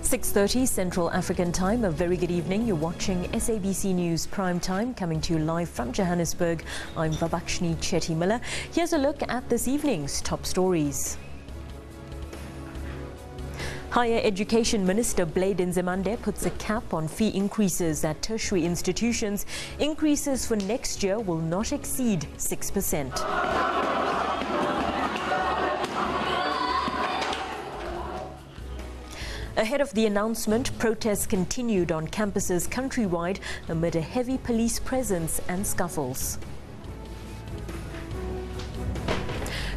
6:30 Central African Time. A very good evening. You're watching SABC News Prime Time, coming to you live from Johannesburg. I'm Vabakshni Chetty Miller. Here's a look at this evening's top stories. Higher Education Minister Blade Nzimande puts a cap on fee increases at tertiary institutions. Increases for next year will not exceed 6%. Ahead of the announcement, protests continued on campuses countrywide amid a heavy police presence and scuffles.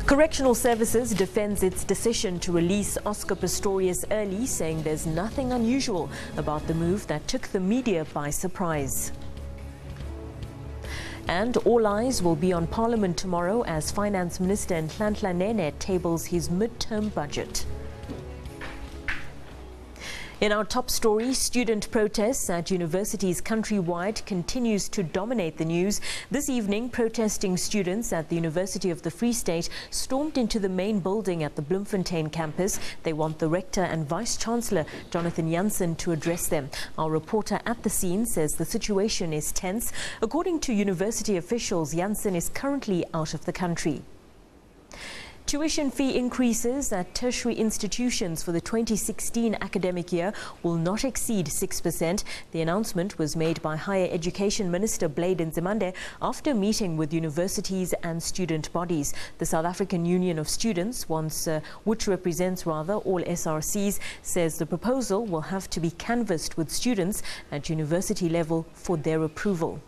Correctional Services defends its decision to release Oscar Pistorius early, saying there's nothing unusual about the move that took the media by surprise. And all eyes will be on Parliament tomorrow as Finance Minister Nhlanhla Nene tables his mid-term budget. In our top story, student protests at universities countrywide continues to dominate the news. This evening, protesting students at the University of the Free State stormed into the main building at the Bloemfontein campus. They want the rector and vice-chancellor, Jonathan Jansen, to address them. Our reporter at the scene says the situation is tense. According to university officials, Jansen is currently out of the country. Tuition fee increases at tertiary institutions for the 2016 academic year will not exceed 6%. The announcement was made by Higher Education Minister Blade Nzimande after meeting with universities and student bodies. The South African Union of Students, which represents all SRCs, says the proposal will have to be canvassed with students at university level for their approval.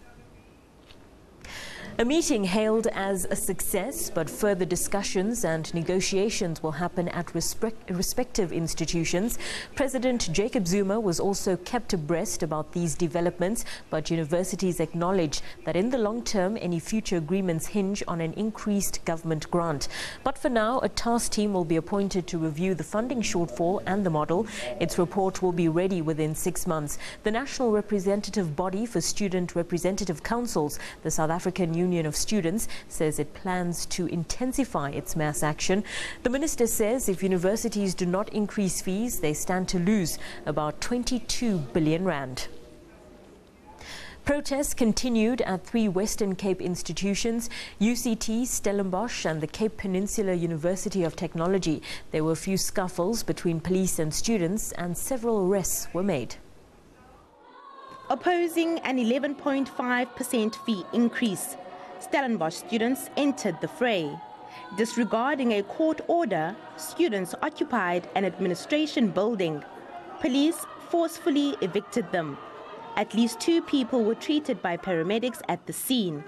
A meeting hailed as a success, but further discussions and negotiations will happen at respective institutions. President Jacob Zuma was also kept abreast about these developments, but universities acknowledge that in the long term, any future agreements hinge on an increased government grant. But for now, a task team will be appointed to review the funding shortfall and the model. Its report will be ready within 6 months. The national representative body for student representative councils, the South African Union of Students, says it plans to intensify its mass action. The minister says if universities do not increase fees, they stand to lose about 22 billion rand. Protests continued at 3 Western Cape institutions, UCT, Stellenbosch and the Cape Peninsula University of Technology. There were a few scuffles between police and students and several arrests were made. Opposing an 11.5% fee increase, Stellenbosch students entered the fray. Disregarding a court order, students occupied an administration building. Police forcefully evicted them. At least 2 people were treated by paramedics at the scene,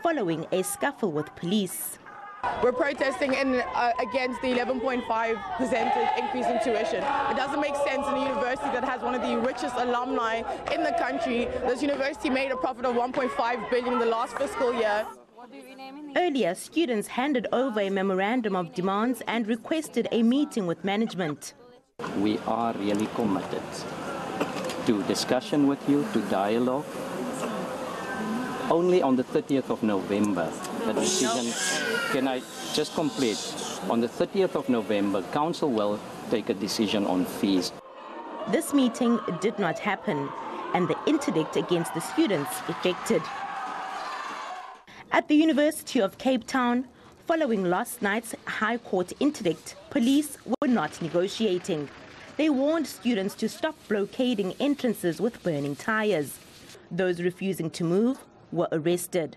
following a scuffle with police. We're protesting against the 11.5% increase in tuition. It doesn't make sense in a university that has one of the richest alumni in the country. This university made a profit of 1.5 billion in the last fiscal year. Earlier, students handed over a memorandum of demands and requested a meeting with management. We are really committed to discussion with you, to dialogue. Only on the 30th of November, the decision, can I just complete? On the 30th of November, Council will take a decision on fees. This meeting did not happen, and the interdict against the students effected. At the University of Cape Town, following last night's High Court interdict, police were not negotiating. They warned students to stop blockading entrances with burning tires. Those refusing to move were arrested.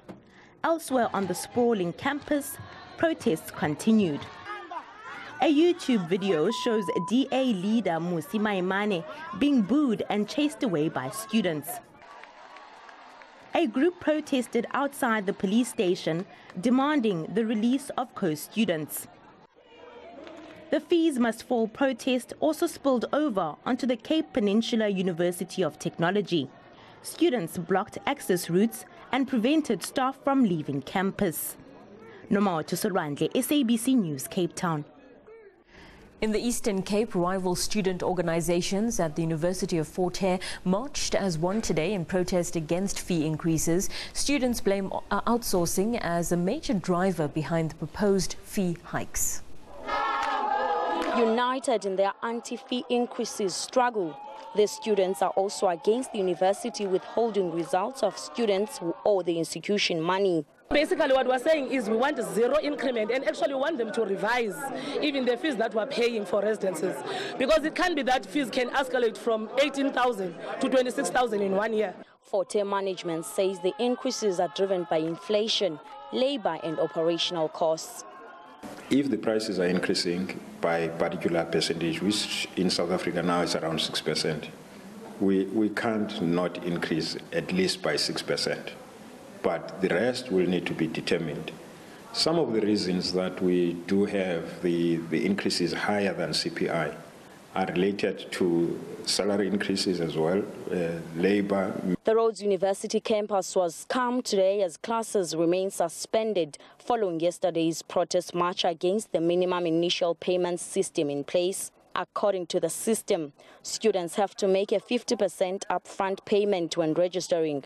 Elsewhere on the sprawling campus, protests continued. A YouTube video shows DA leader Musi Maimane being booed and chased away by students. A group protested outside the police station, demanding the release of co-students. The fees must fall protest also spilled over onto the Cape Peninsula University of Technology. Students blocked access routes and prevented staff from leaving campus. Nomato Sorandle, SABC News, Cape Town. In the Eastern Cape, rival student organizations at the University of Fort Hare marched as one today in protest against fee increases. Students blame outsourcing as a major driver behind the proposed fee hikes. United in their anti-fee increases struggle, the students are also against the university withholding results of students who owe the institution money. Basically, what we're saying is we want zero increment, and actually we want them to revise even the fees that we're paying for residences, because it can be that fees can escalate from 18,000 to 26,000 in 1 year. Forte management says the increases are driven by inflation, labor and operational costs. If the prices are increasing by a particular percentage, which in South Africa now is around 6%, we can't not increase at least by 6%. But the rest will need to be determined. Some of the reasons that we do have the increases higher than CPI are related to salary increases as well, labor. The Rhodes University campus was calm today as classes remain suspended following yesterday's protest march against the minimum initial payment system in place. According to the system, students have to make a 50% upfront payment when registering,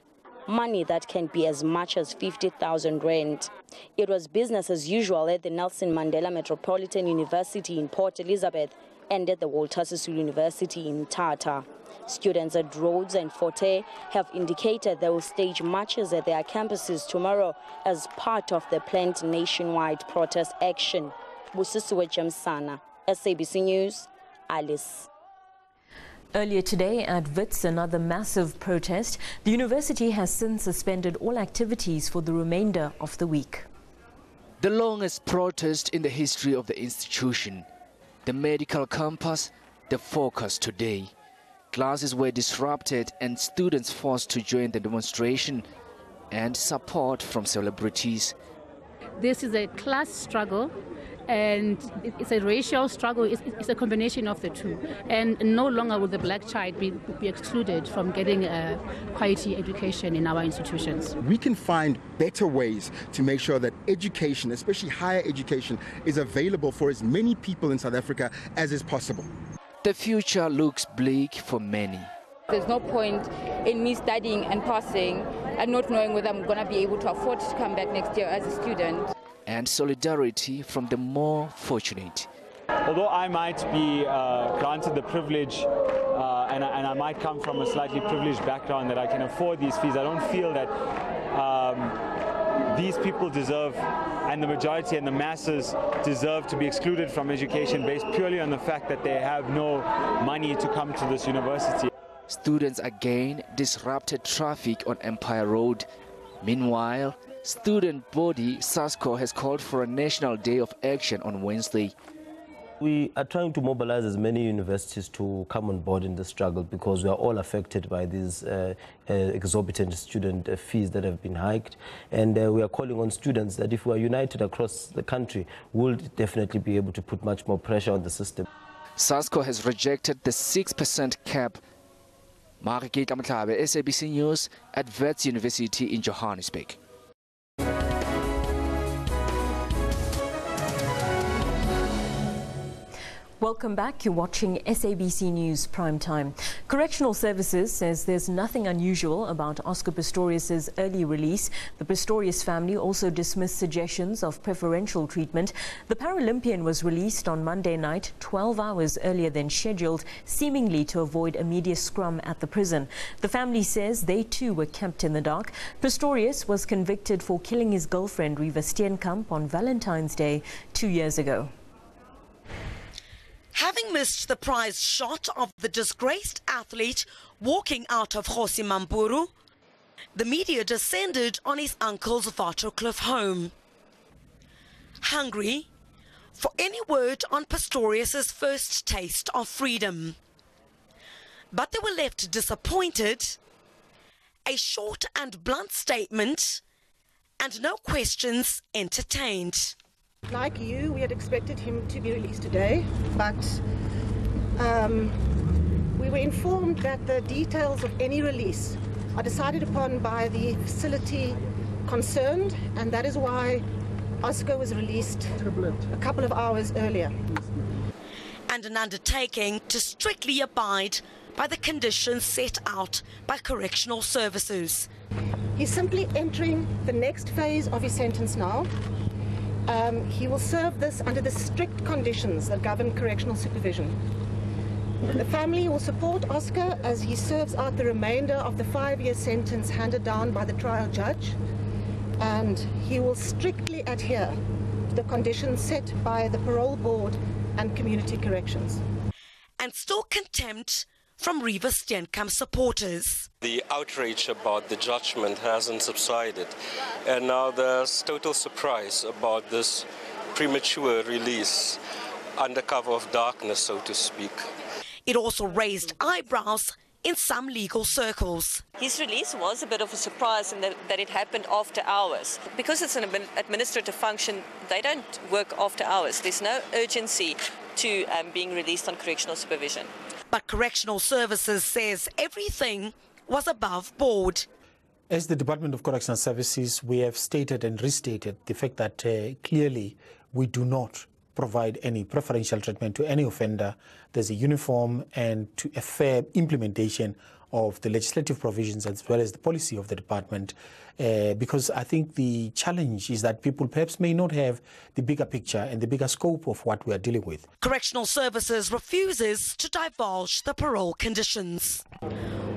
money that can be as much as 50,000 rand. It was business as usual at the Nelson Mandela Metropolitan University in Port Elizabeth and at the Walter Sisulu University in Tata. Students at Rhodes and Forte have indicated they will stage marches at their campuses tomorrow as part of the planned nationwide protest action. Busisiwe Jamsana, SABC News, Alice. Earlier today at Wits, another massive protest. The university has since suspended all activities for the remainder of the week. The longest protest in the history of the institution. The medical campus, the focus today. Classes were disrupted and students forced to join the demonstration, and support from celebrities. This is a class struggle, and it's a racial struggle. It's a combination of the two. And no longer will the black child be excluded from getting a quality education in our institutions. We can find better ways to make sure that education, especially higher education, is available for as many people in South Africa as is possible. The future looks bleak for many. There's no point in me studying and passing and not knowing whether I'm going to be able to afford to come back next year as a student. And solidarity from the more fortunate. Although I might be granted the privilege and I might come from a slightly privileged background that I can afford these fees, I don't feel that these people deserve, and the majority and the masses deserve, to be excluded from education based purely on the fact that they have no money to come to this university. Students again disrupted traffic on Empire Road. Meanwhile, student body SASCO has called for a national day of action on Wednesday. We are trying to mobilize as many universities to come on board in the struggle, because we are all affected by these exorbitant student fees that have been hiked. And we are calling on students that if we are united across the country, we'll definitely be able to put much more pressure on the system. SASCO has rejected the 6% cap. Maak, SABC News at Wits University in Johannesburg. Welcome back. You're watching SABC News Primetime. Correctional Services says there's nothing unusual about Oscar Pistorius' early release. The Pistorius family also dismissed suggestions of preferential treatment. The Paralympian was released on Monday night, 12 hours earlier than scheduled, seemingly to avoid a media scrum at the prison. The family says they too were kept in the dark. Pistorius was convicted for killing his girlfriend, Riva Steenkamp, on Valentine's Day 2 years ago. Having missed the prize shot of the disgraced athlete walking out of Kgosi Mampuru, the media descended on his uncle's Waterkloof home. Hungry for any word on Pistorius' first taste of freedom. But they were left disappointed. A short and blunt statement and no questions entertained. Like you, we had expected him to be released today, but we were informed that the details of any release are decided upon by the facility concerned, and that is why Oscar was released a couple of hours earlier. And an undertaking to strictly abide by the conditions set out by correctional services. He's simply entering the next phase of his sentence now. He will serve this under the strict conditions that govern correctional supervision. The family will support Oscar as he serves out the remainder of the 5-year sentence handed down by the trial judge, and he will strictly adhere to the conditions set by the parole board and community corrections. And still contempt from Riva Steenkamp supporters. The outrage about the judgment hasn't subsided, and now there's total surprise about this premature release under cover of darkness, so to speak. It also raised eyebrows in some legal circles. His release was a bit of a surprise in that it happened after hours. Because it's an administrative function, they don't work after hours. There's no urgency to being released on correctional supervision. But Correctional Services says everything was above board. As the Department of Correctional Services, we have stated and restated the fact that clearly we do not provide any preferential treatment to any offender. There's a uniform and a fair implementation of the legislative provisions as well as the policy of the department, because I think the challenge is that people perhaps may not have the bigger picture and the bigger scope of what we are dealing with. Correctional Services refuses to divulge the parole conditions.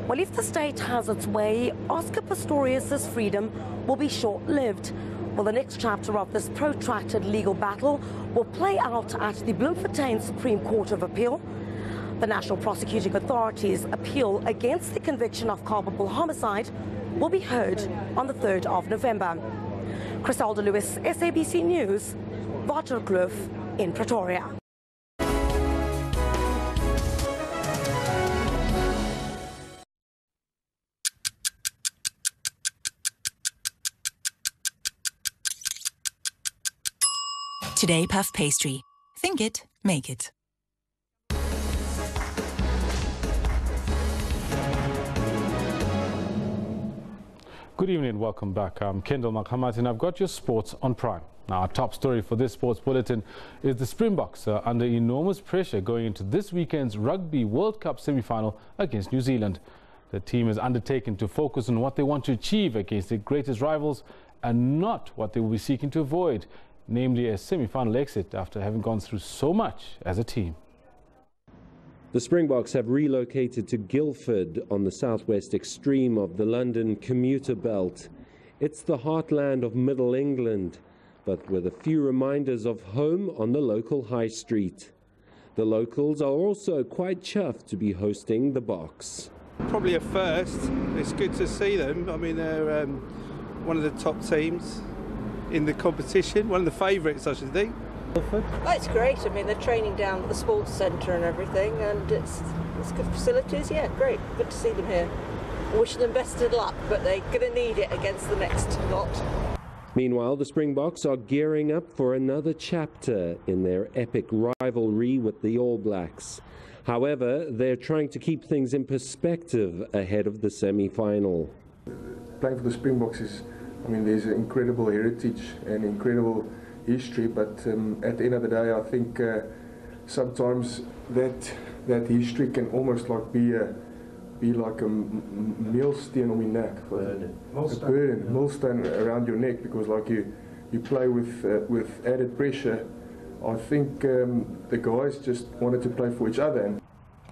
Well, if the state has its way, Oscar Pistorius' freedom will be short-lived. Well, the next chapter of this protracted legal battle will play out at the Bloemfontein Supreme Court of Appeal. The National Prosecuting Authority's appeal against the conviction of culpable homicide will be heard on the 3rd of November. Criselda Lewis, SABC News, Waterkloof in Pretoria. Today Puff Pastry. Think it, make it. Good evening and welcome back. I'm Kendall Makhamat and I've got your sports on Prime. Now, our top story for this sports bulletin is the Springboks are under enormous pressure going into this weekend's Rugby World Cup semi-final against New Zealand. The team has undertaken to focus on what they want to achieve against their greatest rivals and not what they will be seeking to avoid, namely a semi-final exit after having gone through so much as a team. The Springboks have relocated to Guildford on the southwest extreme of the London commuter belt. It's the heartland of Middle England, but with a few reminders of home on the local high street. The locals are also quite chuffed to be hosting the Boks. Probably a first. It's good to see them. I mean, they're one of the top teams in the competition, one of the favourites, I should think. Oh, it's great. I mean, they're training down at the sports centre and everything, and it's good facilities. Yeah, great. Good to see them here. Wishing them best of luck, but they're going to need it against the next lot. Meanwhile, the Springboks are gearing up for another chapter in their epic rivalry with the All Blacks. However, they're trying to keep things in perspective ahead of the semi-final. Playing for the Springboks is, I mean, there's an incredible heritage and incredible history, but at the end of the day, I think sometimes that history can almost like be like a millstone on your neck, a burden, millstone around your neck, because like you play with added pressure. I think the guys just wanted to play for each other.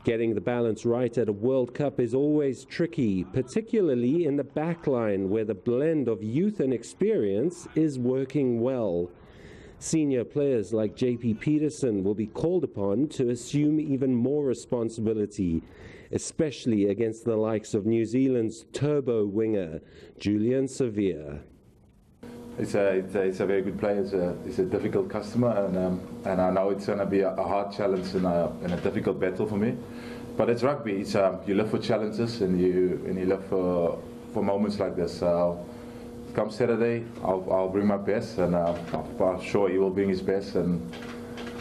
Getting the balance right at a World Cup is always tricky, particularly in the back line where the blend of youth and experience is working well. Senior players like JP Peterson will be called upon to assume even more responsibility, especially against the likes of New Zealand's turbo winger, Julian Severe. It's a very good player. It's a difficult customer, and I know it's going to be a hard challenge and a difficult battle for me. But it's rugby. It's you live for challenges and you live for moments like this. Come Saturday, I'll bring my best, and I'm sure he will bring his best, and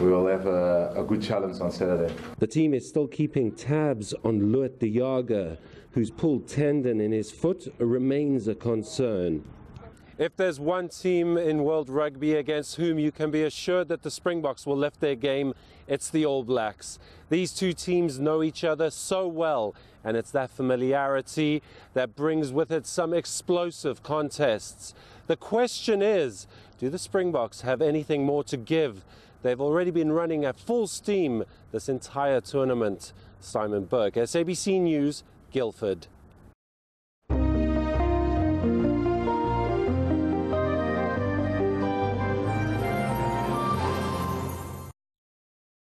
we will have a good challenge on Saturday. The team is still keeping tabs on Luit de Jager, whose pulled tendon in his foot remains a concern. If there's one team in World Rugby against whom you can be assured that the Springboks will lift their game, it's the All Blacks. These two teams know each other so well, and it's that familiarity that brings with it some explosive contests. The question is, do the Springboks have anything more to give? They've already been running at full steam this entire tournament. Simon Burke, SABC News, Guildford.